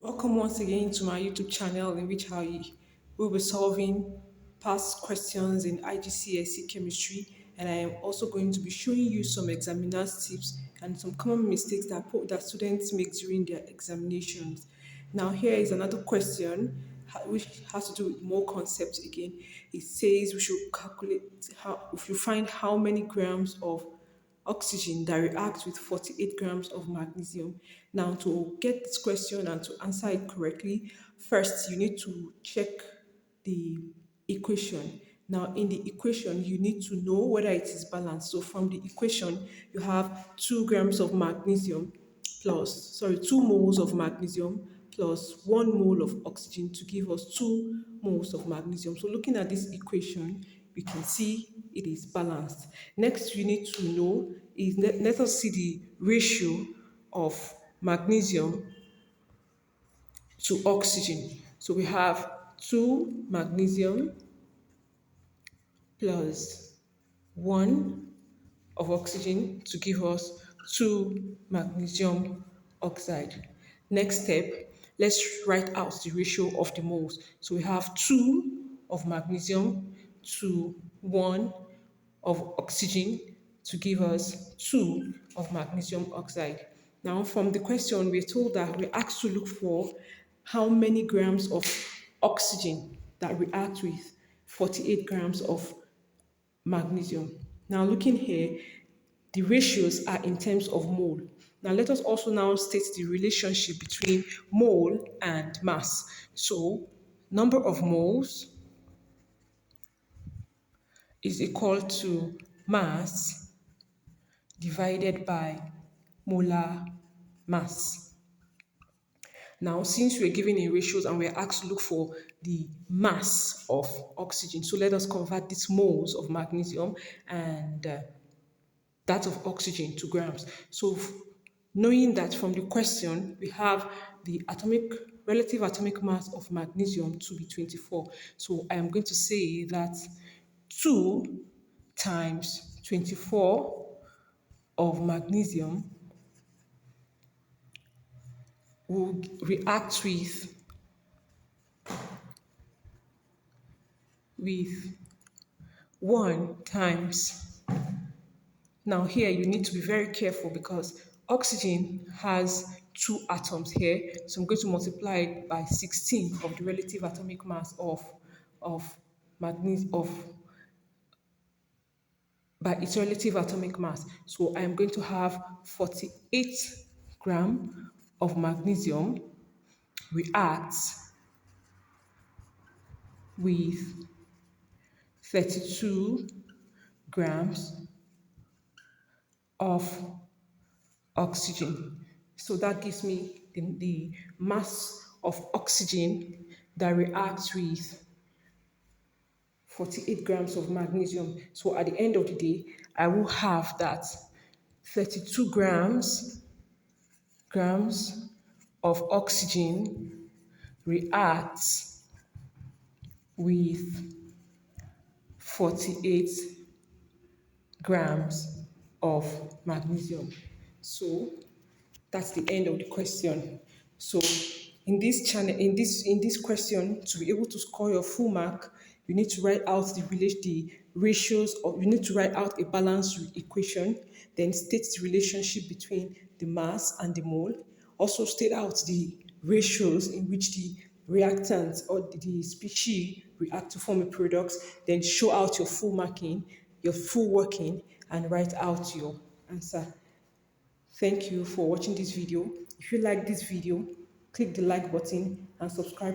Welcome once again to my YouTube channel in which will be solving past questions in IGCSE chemistry, and I am also going to be showing you some examiners tips and some common mistakes that students make during their examinations. Now here is another question which has to do with more concepts again. It says we should find how many grams of oxygen that reacts with 48 grams of magnesium. Now, to get this question and to answer it correctly, first you need to check the equation. Now, in the equation, you need to know whether it is balanced. So, from the equation, you have 2 grams of magnesium 2 moles of magnesium plus 1 mole of oxygen to give us 2 moles of magnesium. So looking at this equation, we can see it is balanced. Next, you need to know is let us see the ratio of magnesium to oxygen. So we have 2 magnesium plus 1 of oxygen to give us 2 magnesium oxide. Next step, let's write out the ratio of the moles. So we have 2 of magnesium to 1 of oxygen to give us 2 of magnesium oxide. Now, from the question, we're told that we're asked to look for how many grams of oxygen that react with 48 grams of magnesium. Now, looking here, the ratios are in terms of mole. Now, let us also now state the relationship between mole and mass. So, number of moles is equal to mass divided by molar mass. Now, since we're given in ratios and we're asked to look for the mass of oxygen, so let us convert these moles of magnesium and that of oxygen to grams. So, knowing that from the question, we have the relative atomic mass of magnesium to be 24. So, I am going to say that 2 times 24 of magnesium will react with 1 times. Now here you need to be very careful because oxygen has 2 atoms here. So I'm going to multiply it by 16 of the relative atomic mass of magnesium by its relative atomic mass. So I am going to have 48 gram of magnesium reacts with 32 grams of oxygen. So that gives me the mass of oxygen that reacts with 48 grams of magnesium. So at the end of the day, I will have that 32 grams of oxygen reacts with 48 grams of magnesium. So that's the end of the question. So in this question, to be able to score your full mark, you need to write out the ratios, or you need to write out a balanced equation, then state the relationship between the mass and the mole. Also state out the ratios in which the reactants or the species react to form a product, then show out your full marking, your full working, and write out your answer. Thank you for watching this video. If you like this video, click the like button and subscribe for